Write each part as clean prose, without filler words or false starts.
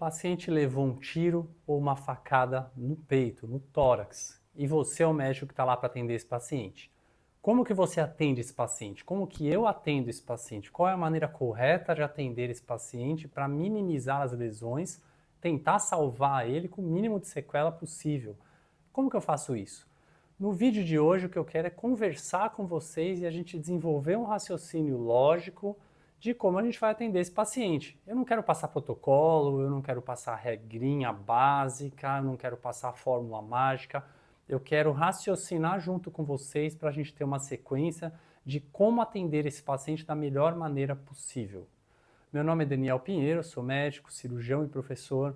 paciente levou um tiro ou uma facada no peito, no tórax, e você é o médico que está lá para atender esse paciente. Como que você atende esse paciente? Como que eu atendo esse paciente? Qual é a maneira correta de atender esse paciente para minimizar as lesões, tentar salvar ele com o mínimo de sequela possível? Como que eu faço isso? No vídeo de hoje o que eu quero é conversar com vocês e a gente desenvolver um raciocínio lógico de como a gente vai atender esse paciente. Eu não quero passar protocolo, eu não quero passar regrinha básica, eu não quero passar fórmula mágica. Eu quero raciocinar junto com vocês para a gente ter uma sequência de como atender esse paciente da melhor maneira possível. Meu nome é Daniel Pinheiro, sou médico, cirurgião e professor.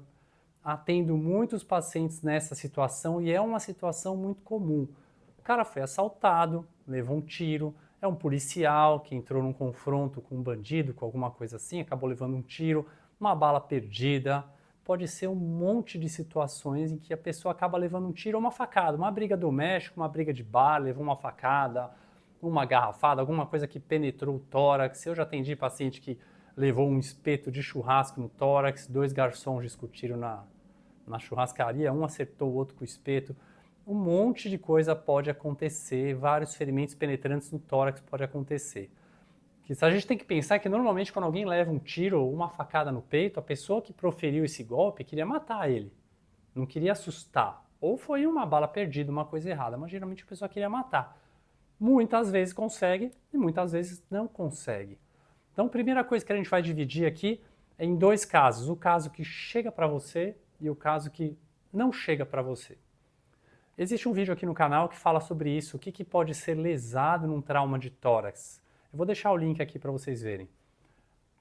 Atendo muitos pacientes nessa situação e é uma situação muito comum. O cara foi assaltado, levou um tiro, é um policial que entrou num confronto com um bandido, com alguma coisa assim, acabou levando um tiro, uma bala perdida. Pode ser um monte de situações em que a pessoa acaba levando um tiro ou uma facada, uma briga doméstica, uma briga de bar, levou uma facada, uma garrafada, alguma coisa que penetrou o tórax. Eu já atendi paciente que levou um espeto de churrasco no tórax, dois garçons discutiram na churrascaria, um acertou o outro com o espeto. Um monte de coisa pode acontecer, vários ferimentos penetrantes no tórax pode acontecer. A gente tem que pensar que normalmente quando alguém leva um tiro ou uma facada no peito, a pessoa que proferiu esse golpe queria matar ele, não queria assustar. Ou foi uma bala perdida, uma coisa errada, mas geralmente a pessoa queria matar. Muitas vezes consegue e muitas vezes não consegue. Então a primeira coisa que a gente vai dividir aqui é em dois casos, o caso que chega para você e o caso que não chega para você. Existe um vídeo aqui no canal que fala sobre isso, o que pode ser lesado num trauma de tórax. Eu vou deixar o link aqui para vocês verem.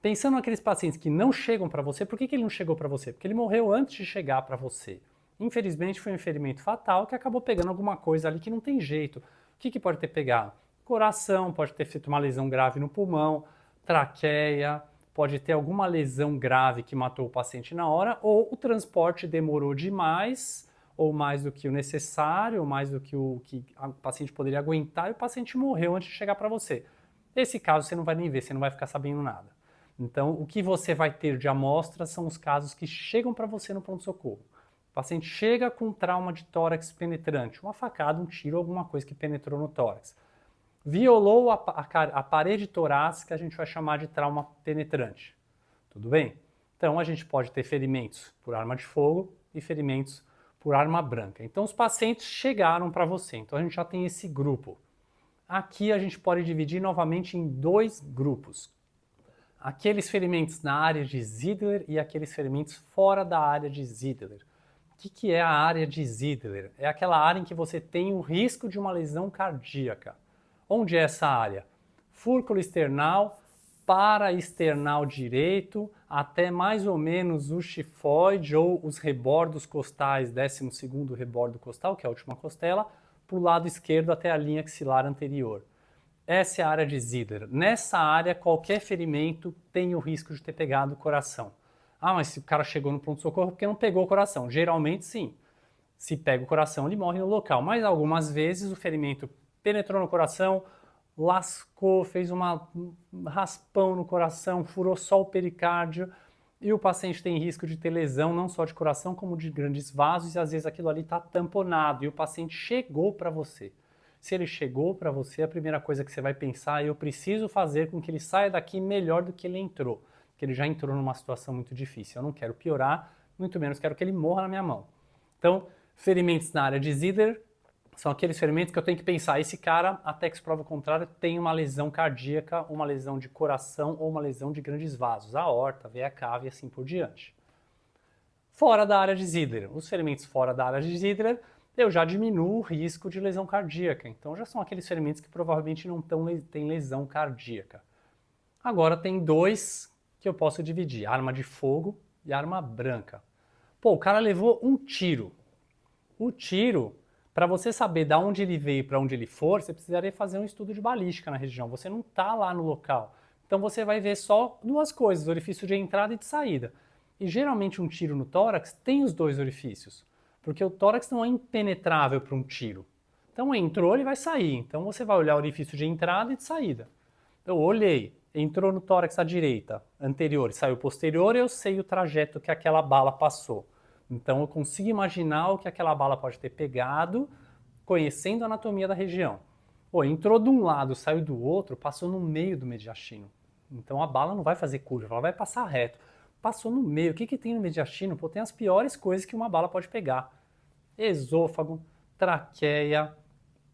Pensando naqueles pacientes que não chegam para você, por que ele não chegou para você? Porque ele morreu antes de chegar para você. Infelizmente foi um ferimento fatal que acabou pegando alguma coisa ali que não tem jeito. O que pode ter pegado? Coração, pode ter feito uma lesão grave no pulmão, traqueia, pode ter alguma lesão grave que matou o paciente na hora, ou o transporte demorou demais, ou mais do que o necessário, ou mais do que o paciente poderia aguentar, e o paciente morreu antes de chegar para você. Esse caso você não vai nem ver, você não vai ficar sabendo nada. Então, o que você vai ter de amostra são os casos que chegam para você no pronto-socorro. O paciente chega com trauma de tórax penetrante, uma facada, um tiro, alguma coisa que penetrou no tórax. Violou a parede torácica, a gente vai chamar de trauma penetrante. Tudo bem? Então, a gente pode ter ferimentos por arma de fogo e ferimentos por arma branca. Então, os pacientes chegaram para você. Então, a gente já tem esse grupo. Aqui a gente pode dividir novamente em dois grupos. Aqueles ferimentos na área de Zidler e aqueles ferimentos fora da área de Zidler. O que é a área de Zidler? É aquela área em que você tem o risco de uma lesão cardíaca. Onde é essa área? Fúrculo external, paraesternal direito, até mais ou menos o xifoide ou os rebordos costais, 12º rebordo costal, que é a última costela, para o lado esquerdo até a linha axilar anterior. Essa é a área de Zidler. Nessa área, qualquer ferimento tem o risco de ter pegado o coração. Ah, mas se o cara chegou no pronto-socorro porque não pegou o coração. Geralmente, sim. Se pega o coração, ele morre no local. Mas algumas vezes o ferimento penetrou no coração, lascou, fez um raspão no coração, furou só o pericárdio, e o paciente tem risco de ter lesão não só de coração, como de grandes vasos, e às vezes aquilo ali está tamponado, e o paciente chegou para você. Se ele chegou para você, a primeira coisa que você vai pensar é: eu preciso fazer com que ele saia daqui melhor do que ele entrou, porque ele já entrou numa situação muito difícil. Eu não quero piorar, muito menos quero que ele morra na minha mão. Então, ferimentos na área de Zidler são aqueles ferimentos que eu tenho que pensar: esse cara, até que se prova o contrário, tem uma lesão cardíaca, uma lesão de coração ou uma lesão de grandes vasos, aorta, veia cava e assim por diante. Fora da área de Zidler. Os ferimentos fora da área de Zidler, eu já diminuo o risco de lesão cardíaca. Então já são aqueles ferimentos que provavelmente não têm lesão cardíaca. Agora tem dois que eu posso dividir: arma de fogo e arma branca. Pô, o cara levou um tiro. O tiro, para você saber de onde ele veio e para onde ele for, você precisaria fazer um estudo de balística na região. Você não está lá no local. Então você vai ver só duas coisas: orifício de entrada e de saída. E geralmente um tiro no tórax tem os dois orifícios, porque o tórax não é impenetrável para um tiro. Então entrou, ele vai sair. Então você vai olhar o orifício de entrada e de saída. Eu olhei, entrou no tórax à direita, anterior, saiu posterior, eu sei o trajeto que aquela bala passou. Então eu consigo imaginar o que aquela bala pode ter pegado, conhecendo a anatomia da região. Pô, entrou de um lado, saiu do outro, passou no meio do mediastino. Então a bala não vai fazer curva, ela vai passar reto. Passou no meio. O que, que tem no mediastino? Pô, tem as piores coisas que uma bala pode pegar. Esôfago, traqueia,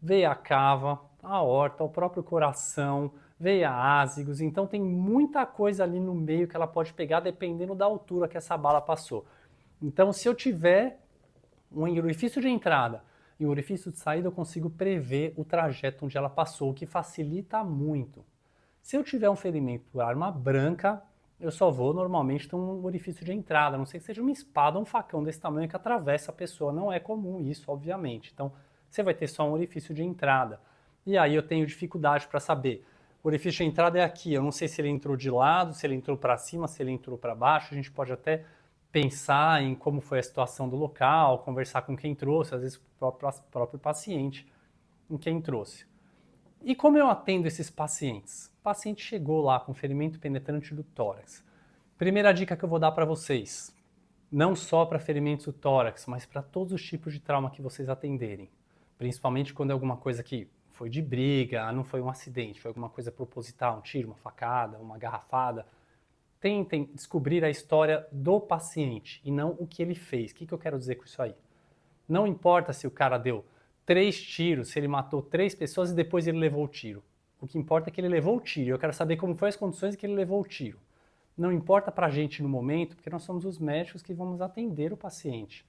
veia cava, aorta, o próprio coração, veia ázigos. Então tem muita coisa ali no meio que ela pode pegar dependendo da altura que essa bala passou. Então se eu tiver um orifício de entrada e um orifício de saída, eu consigo prever o trajeto onde ela passou, o que facilita muito. Se eu tiver um ferimento por arma branca, eu só vou normalmente ter um orifício de entrada, a não sei que seja uma espada ou um facão desse tamanho que atravessa a pessoa. Não é comum isso, obviamente. Então, você vai ter só um orifício de entrada. E aí eu tenho dificuldade para saber. O orifício de entrada é aqui. Eu não sei se ele entrou de lado, se ele entrou para cima, se ele entrou para baixo. A gente pode até pensar em como foi a situação do local, conversar com quem trouxe, às vezes o próprio paciente em quem trouxe. E como eu atendo esses pacientes? O paciente chegou lá com ferimento penetrante do tórax. Primeira dica que eu vou dar para vocês, não só para ferimentos do tórax, mas para todos os tipos de trauma que vocês atenderem. Principalmente quando é alguma coisa que foi de briga, não foi um acidente, foi alguma coisa proposital, um tiro, uma facada, uma garrafada. Tentem descobrir a história do paciente e não o que ele fez. O que eu quero dizer com isso aí? Não importa se o cara deu 3 tiros, se ele matou 3 pessoas e depois ele levou o tiro. O que importa é que ele levou o tiro. Eu quero saber como foram as condições que ele levou o tiro. Não importa pra gente no momento, porque nós somos os médicos que vamos atender o paciente.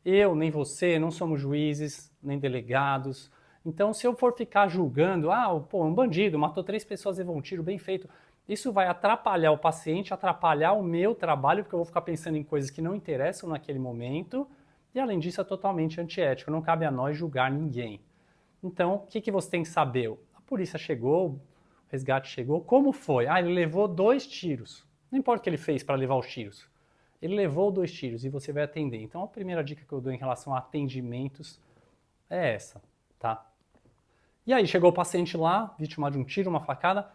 Eu, nem você, não somos juízes, nem delegados. Então, se eu for ficar julgando, um bandido matou 3 pessoas e levou um tiro, bem feito, isso vai atrapalhar o paciente, atrapalhar o meu trabalho, porque eu vou ficar pensando em coisas que não interessam naquele momento, e além disso é totalmente antiético, não cabe a nós julgar ninguém. Então, o que você tem que saber? A polícia chegou, o resgate chegou, como foi? Ele levou 2 tiros. Não importa o que ele fez para levar os tiros. Ele levou 2 tiros e você vai atender. Então, a primeira dica que eu dou em relação a atendimentos é essa, tá? E aí, chegou o paciente lá, vítima de um tiro, uma facada.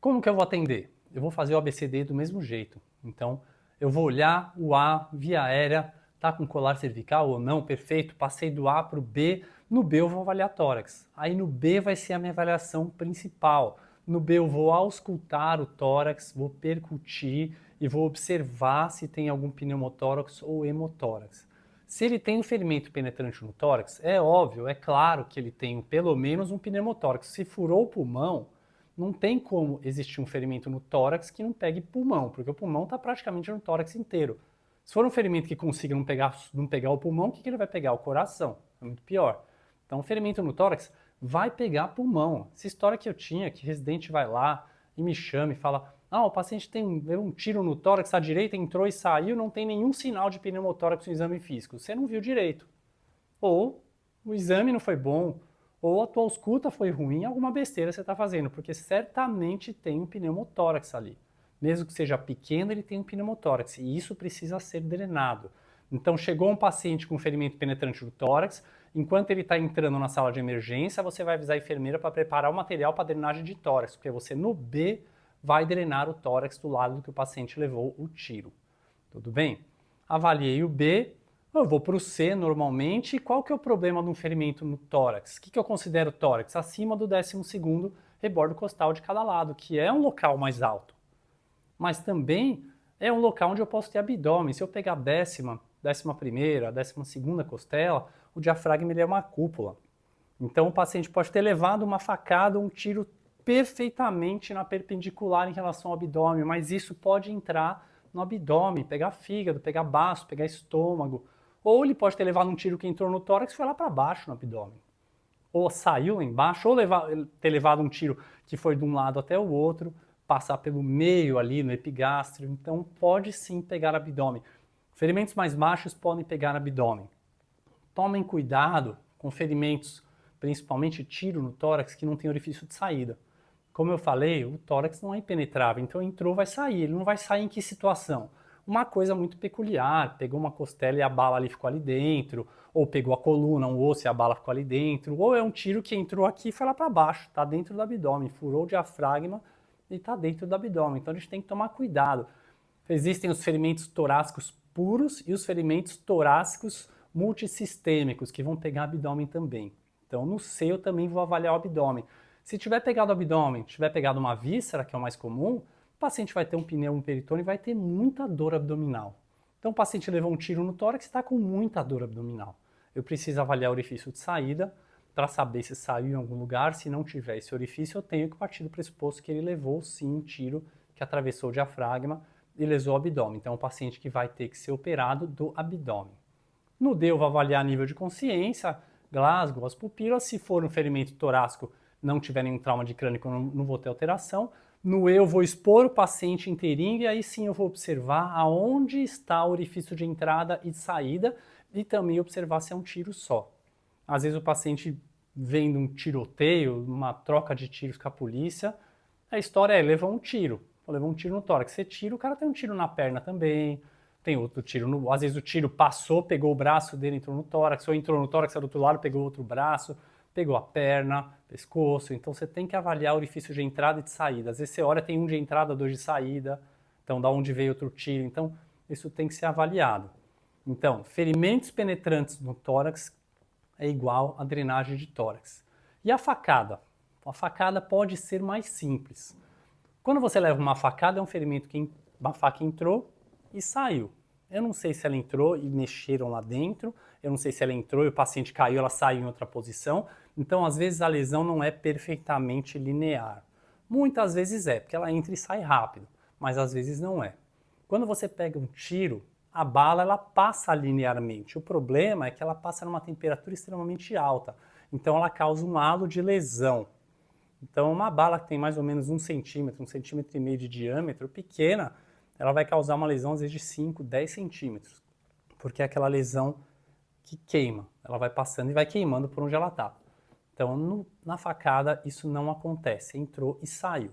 Como que eu vou atender? Eu vou fazer o ABCD do mesmo jeito. Então, eu vou olhar o A, via aérea, tá com colar cervical ou não, perfeito, passei do A para o B. No B eu vou avaliar tórax. Aí no B vai ser a minha avaliação principal. No B eu vou auscultar o tórax, vou percutir e vou observar se tem algum pneumotórax ou hemotórax. Se ele tem um ferimento penetrante no tórax, é óbvio, é claro que ele tem pelo menos um pneumotórax. Se furou o pulmão, não tem como existir um ferimento no tórax que não pegue pulmão, porque o pulmão está praticamente no tórax inteiro. Se for um ferimento que consiga não pegar o pulmão, o que ele vai pegar? O coração. É muito pior. Então, um ferimento no tórax vai pegar pulmão. Essa história que eu tinha, que residente vai lá e me chama e fala: o paciente deu um tiro no tórax à direita, entrou e saiu, não tem nenhum sinal de pneumotórax no exame físico. Você não viu direito. Ou o exame não foi bom, ou a tua ausculta foi ruim, alguma besteira você está fazendo, porque certamente tem um pneumotórax ali. Mesmo que seja pequeno, ele tem um pneumotórax, e isso precisa ser drenado. Então, chegou um paciente com ferimento penetrante do tórax, enquanto ele está entrando na sala de emergência, você vai avisar a enfermeira para preparar o material para drenagem de tórax, porque você no B vai drenar o tórax do lado do que o paciente levou o tiro. Tudo bem? Avaliei o B, eu vou para o C normalmente. Qual que é o problema de um ferimento no tórax? O que eu considero tórax? Acima do 12º rebordo costal de cada lado, que é um local mais alto. Mas também é um local onde eu posso ter abdômen. Se eu pegar a 10ª, 11ª, 12ª costela, o diafragma ele é uma cúpula. Então o paciente pode ter levado uma facada, um tiro perfeitamente na perpendicular em relação ao abdômen, mas isso pode entrar no abdômen, pegar fígado, pegar baço, pegar estômago. Ou ele pode ter levado um tiro que entrou no tórax e foi lá para baixo no abdômen. Ou saiu lá embaixo, ou ter levado um tiro que foi de um lado até o outro, passar pelo meio ali no epigástrio. Então pode sim pegar abdômen. Ferimentos mais baixos podem pegar abdômen. Tomem cuidado com ferimentos, principalmente tiro no tórax, que não tem orifício de saída. Como eu falei, o tórax não é impenetrável, então entrou, vai sair. Ele não vai sair em que situação? Uma coisa muito peculiar, pegou uma costela e a bala ali ficou ali dentro, ou pegou a coluna, um osso e a bala ficou ali dentro, ou é um tiro que entrou aqui e foi lá para baixo, está dentro do abdômen, furou o diafragma e está dentro do abdômen. Então a gente tem que tomar cuidado. Existem os ferimentos torácicos puros e os ferimentos torácicos multissistêmicos, que vão pegar abdômen também. Então no C eu também vou avaliar o abdômen. Se tiver pegado o abdômen, tiver pegado uma víscera, que é o mais comum, o paciente vai ter um pneumo peritônio e vai ter muita dor abdominal. Então o paciente levou um tiro no tórax e está com muita dor abdominal. Eu preciso avaliar o orifício de saída para saber se saiu em algum lugar. Se não tiver esse orifício, eu tenho que partir do pressuposto que ele levou sim um tiro que atravessou o diafragma e lesou o abdômen. Então é um paciente que vai ter que ser operado do abdômen. No D eu vou avaliar nível de consciência, Glasgow, as pupilas. Se for um ferimento torácico, não tiver nenhum trauma de crânio, não vou ter alteração. No E eu vou expor o paciente inteirinho e aí sim eu vou observar aonde está o orifício de entrada e de saída e também observar se é um tiro só. Às vezes o paciente vem de um tiroteio, uma troca de tiros com a polícia, a história é, levou um tiro no tórax. Você tira, o cara tem um tiro na perna também, tem outro tiro, às vezes o tiro passou, pegou o braço dele, entrou no tórax, ou entrou no tórax, do outro lado, pegou outro braço, pegou a perna, pescoço. Então você tem que avaliar o orifício de entrada e de saída. Às vezes você olha, tem um de entrada, dois de saída, então da onde veio outro tiro. Então isso tem que ser avaliado. Então, ferimentos penetrantes no tórax é igual a drenagem de tórax. E a facada? A facada pode ser mais simples. Quando você leva uma facada, é um ferimento que uma faca entrou e saiu. Eu não sei se ela entrou e mexeram lá dentro, eu não sei se ela entrou e o paciente caiu, ela saiu em outra posição. Então, às vezes, a lesão não é perfeitamente linear. Muitas vezes é, porque ela entra e sai rápido, mas às vezes não é. Quando você pega um tiro, a bala ela passa linearmente. O problema é que ela passa numa temperatura extremamente alta. Então, ela causa um halo de lesão. Então, uma bala que tem mais ou menos 1 centímetro, 1,5 centímetros de diâmetro, pequena, ela vai causar uma lesão às vezes de 5, 10 centímetros, porque é aquela lesão que queima. Ela vai passando e vai queimando por onde ela está. Então, na facada, isso não acontece. Entrou e saiu.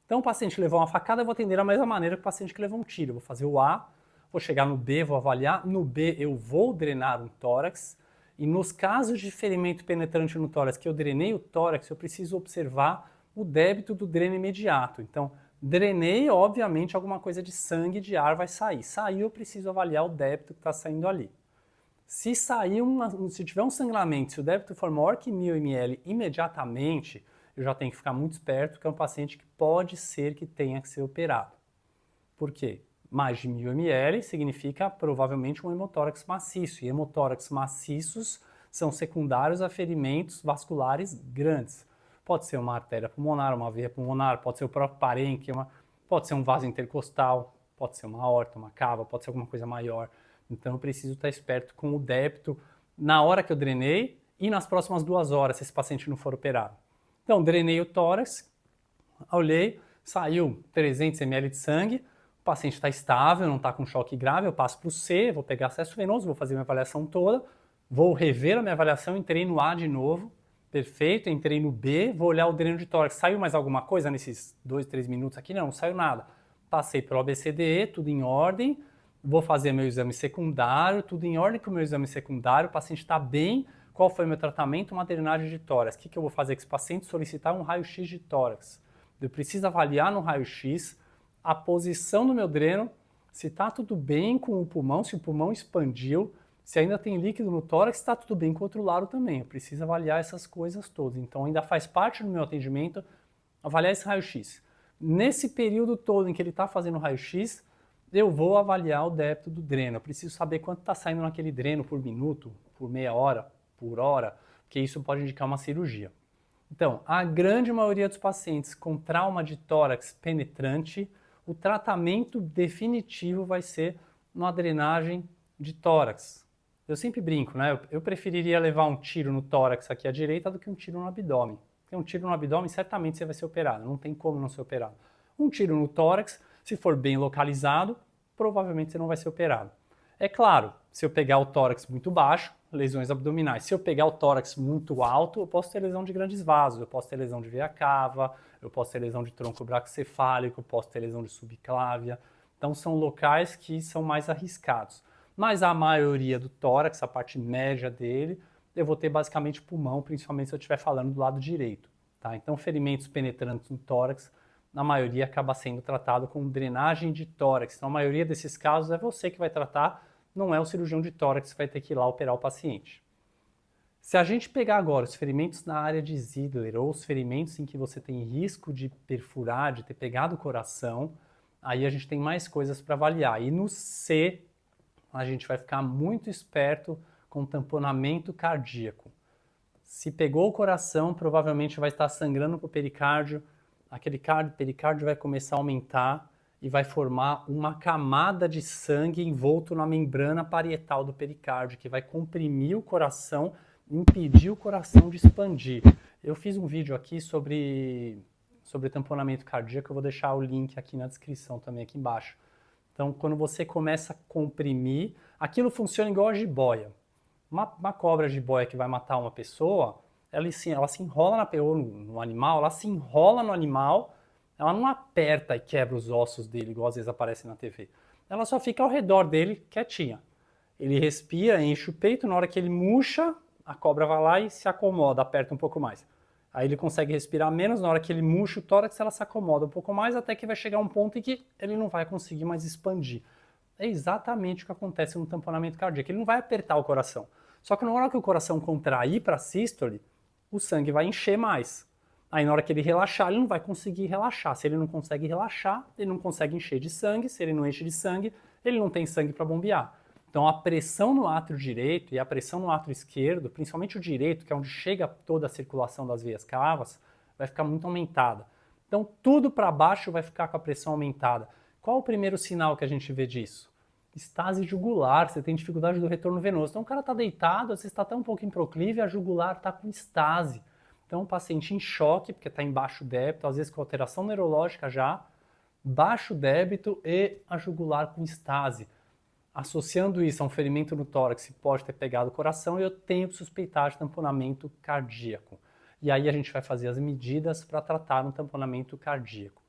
Então, o paciente levou uma facada, eu vou atender da mesma maneira que o paciente que levou um tiro. Eu vou fazer o A, vou chegar no B, vou avaliar. No B, eu vou drenar um tórax. E nos casos de ferimento penetrante no tórax, que eu drenei o tórax, eu preciso observar o débito do dreno imediato. Então, drenei, obviamente, alguma coisa de sangue, de ar vai sair. Saiu, eu preciso avaliar o débito que está saindo ali. Se sair se tiver um sangramento, se o débito for maior que 1000 ml imediatamente, eu já tenho que ficar muito esperto, porque é um paciente que pode ser que tenha que ser operado. Por quê? Mais de 1000 ml significa provavelmente um hemotórax maciço, e hemotórax maciços são secundários a ferimentos vasculares grandes. Pode ser uma artéria pulmonar, uma veia pulmonar, pode ser o próprio parênquima, pode ser um vaso intercostal, pode ser uma aorta, uma cava, pode ser alguma coisa maior. Então eu preciso estar esperto com o débito na hora que eu drenei e nas próximas 2 horas, se esse paciente não for operado. Então, drenei o tórax, olhei, saiu 300 ml de sangue, o paciente está estável, não está com choque grave, eu passo para o C, vou pegar acesso venoso, vou fazer minha avaliação toda, vou rever a minha avaliação, entrei no A de novo, perfeito, entrei no B, vou olhar o dreno de tórax, saiu mais alguma coisa nesses 2, 3 minutos aqui? Não saiu nada. Passei pelo ABCDE, tudo em ordem, vou fazer meu exame secundário, tudo em ordem com o meu exame secundário, o paciente está bem, qual foi o meu tratamento? Uma drenagem de tórax. O que eu vou fazer com esse paciente? Solicitar um raio-x de tórax. Eu preciso avaliar no raio-x a posição do meu dreno, se está tudo bem com o pulmão, se o pulmão expandiu, se ainda tem líquido no tórax, se está tudo bem com o outro lado também. Eu preciso avaliar essas coisas todas. Então ainda faz parte do meu atendimento avaliar esse raio-x. Nesse período todo em que ele está fazendo o raio-x, eu vou avaliar o débito do dreno. Eu preciso saber quanto está saindo naquele dreno por minuto, por meia hora, por hora, porque isso pode indicar uma cirurgia. Então, a grande maioria dos pacientes com trauma de tórax penetrante, o tratamento definitivo vai ser uma drenagem de tórax. Eu sempre brinco, né? Eu preferiria levar um tiro no tórax aqui à direita do que um tiro no abdômen. Porque um tiro no abdômen, certamente você vai ser operado, não tem como não ser operado. Um tiro no tórax, se for bem localizado, provavelmente você não vai ser operado. É claro, se eu pegar o tórax muito baixo, lesões abdominais. Se eu pegar o tórax muito alto, eu posso ter lesão de grandes vasos, eu posso ter lesão de veia cava, eu posso ter lesão de tronco bracocefálico, eu posso ter lesão de subclávia. Então são locais que são mais arriscados. Mas a maioria do tórax, a parte média dele, eu vou ter basicamente pulmão, principalmente se eu estiver falando do lado direito. Tá? Então ferimentos penetrantes no tórax na maioria acaba sendo tratado com drenagem de tórax. Então, a maioria desses casos é você que vai tratar, não é o cirurgião de tórax que vai ter que ir lá operar o paciente. Se a gente pegar agora os ferimentos na área de Ziegler ou os ferimentos em que você tem risco de perfurar, de ter pegado o coração, aí a gente tem mais coisas para avaliar. E no C, a gente vai ficar muito esperto com tamponamento cardíaco. Se pegou o coração, provavelmente vai estar sangrando para o pericárdio, aquele pericárdio vai começar a aumentar e vai formar uma camada de sangue envolto na membrana parietal do pericárdio, que vai comprimir o coração, impedir o coração de expandir. Eu fiz um vídeo aqui sobre tamponamento cardíaco, eu vou deixar o link aqui na descrição também, aqui embaixo. Então, quando você começa a comprimir, aquilo funciona igual a jiboia. Uma cobra jiboia que vai matar uma pessoa, ela se enrola no animal, ela se enrola no animal, ela não aperta e quebra os ossos dele, igual às vezes aparece na TV. Ela só fica ao redor dele, quietinha. Ele respira, enche o peito, na hora que ele murcha, a cobra vai lá e se acomoda, aperta um pouco mais. Aí ele consegue respirar menos, na hora que ele murcha o tórax, ela se acomoda um pouco mais, até que vai chegar um ponto em que ele não vai conseguir mais expandir. É exatamente o que acontece no tamponamento cardíaco, ele não vai apertar o coração. Só que na hora que o coração contrair para a sístole, o sangue vai encher mais. Aí na hora que ele relaxar, ele não vai conseguir relaxar. Se ele não consegue relaxar, ele não consegue encher de sangue. Se ele não enche de sangue, ele não tem sangue para bombear. Então a pressão no átrio direito e a pressão no átrio esquerdo, principalmente o direito, que é onde chega toda a circulação das veias cavas, vai ficar muito aumentada. Então tudo para baixo vai ficar com a pressão aumentada. Qual o primeiro sinal que a gente vê disso? Estase jugular, você tem dificuldade do retorno venoso. Então o cara está deitado, às vezes está até um pouco em proclive, a jugular está com estase. Então o paciente em choque, porque está em baixo débito, às vezes com alteração neurológica já, baixo débito e a jugular com estase. Associando isso a um ferimento no tórax que pode ter pegado o coração, eu tenho que suspeitar de tamponamento cardíaco. E aí a gente vai fazer as medidas para tratar um tamponamento cardíaco.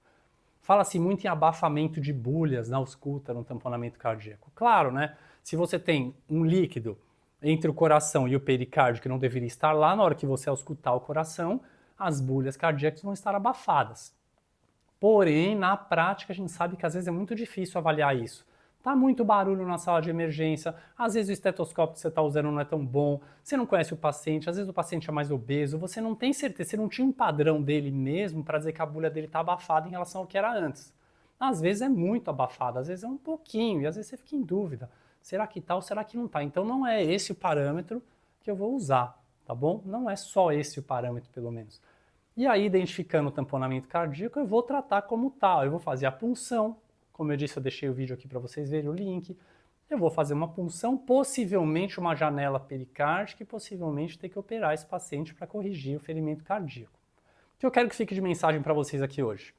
Fala-se muito em abafamento de bolhas na ausculta no tamponamento cardíaco. Claro, né? Se você tem um líquido entre o coração e o pericárdio que não deveria estar lá, na hora que você auscultar o coração, as bolhas cardíacas vão estar abafadas. Porém, na prática, a gente sabe que às vezes é muito difícil avaliar isso. Tá muito barulho na sala de emergência, às vezes o estetoscópio que você está usando não é tão bom, você não conhece o paciente, às vezes o paciente é mais obeso, você não tem certeza, você não tinha um padrão dele mesmo para dizer que a bolha dele está abafada em relação ao que era antes. Às vezes é muito abafada, às vezes é um pouquinho, e às vezes você fica em dúvida. Será que tá ou será que não tá? Então não é esse o parâmetro que eu vou usar, tá bom? Não é só esse o parâmetro, pelo menos. E aí, identificando o tamponamento cardíaco, eu vou tratar como tal. Eu vou fazer a punção. Como eu disse, eu deixei o vídeo aqui para vocês verem o link. Eu vou fazer uma punção, possivelmente uma janela pericárdica e possivelmente ter que operar esse paciente para corrigir o ferimento cardíaco. O que eu quero que fique de mensagem para vocês aqui hoje?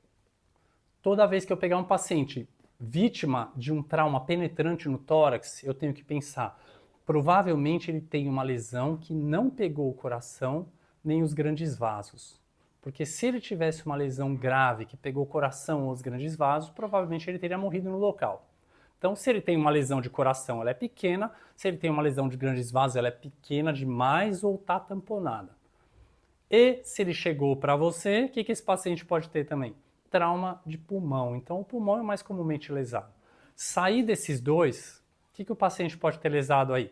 Toda vez que eu pegar um paciente vítima de um trauma penetrante no tórax, eu tenho que pensar, provavelmente ele tem uma lesão que não pegou o coração nem os grandes vasos. Porque se ele tivesse uma lesão grave que pegou o coração ou os grandes vasos, provavelmente ele teria morrido no local. Então, se ele tem uma lesão de coração, ela é pequena. Se ele tem uma lesão de grandes vasos, ela é pequena demais ou está tamponada. E se ele chegou para você, o que esse paciente pode ter também? Trauma de pulmão. Então, o pulmão é mais comumente lesado. Sair desses dois, o que o paciente pode ter lesado aí?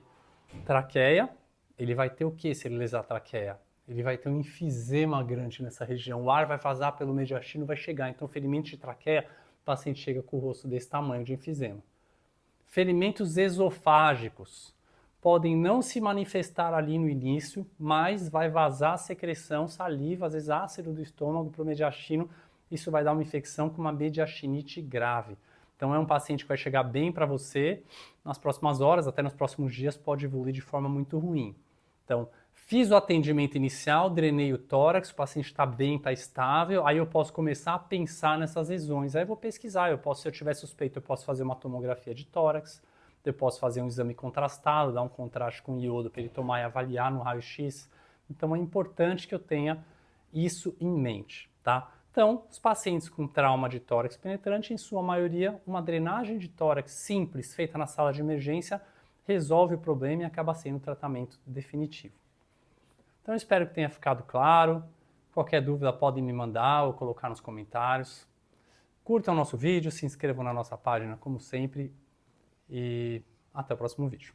Traqueia. Ele vai ter o que se ele lesar a traqueia? Ele vai ter um enfisema grande nessa região. O ar vai vazar pelo mediastino, vai chegar. Então, ferimento de traqueia, o paciente chega com o rosto desse tamanho de enfisema. Ferimentos esofágicos podem não se manifestar ali no início, mas vai vazar secreção, saliva, às vezes ácido do estômago para o mediastino. Isso vai dar uma infecção com uma mediastinite grave. Então, é um paciente que vai chegar bem para você nas próximas horas, até nos próximos dias, pode evoluir de forma muito ruim. Então, fiz o atendimento inicial, drenei o tórax, o paciente está bem, está estável, aí eu posso começar a pensar nessas lesões. Aí eu vou pesquisar, se eu tiver suspeito, eu posso fazer uma tomografia de tórax, eu posso fazer um exame contrastado, dar um contraste com iodo para ele tomar e avaliar no raio-x. Então é importante que eu tenha isso em mente, tá? Então, os pacientes com trauma de tórax penetrante, em sua maioria, uma drenagem de tórax simples, feita na sala de emergência, resolve o problema e acaba sendo o tratamento definitivo. Então, eu espero que tenha ficado claro. Qualquer dúvida podem me mandar ou colocar nos comentários. Curtam o nosso vídeo, se inscrevam na nossa página, como sempre, e até o próximo vídeo.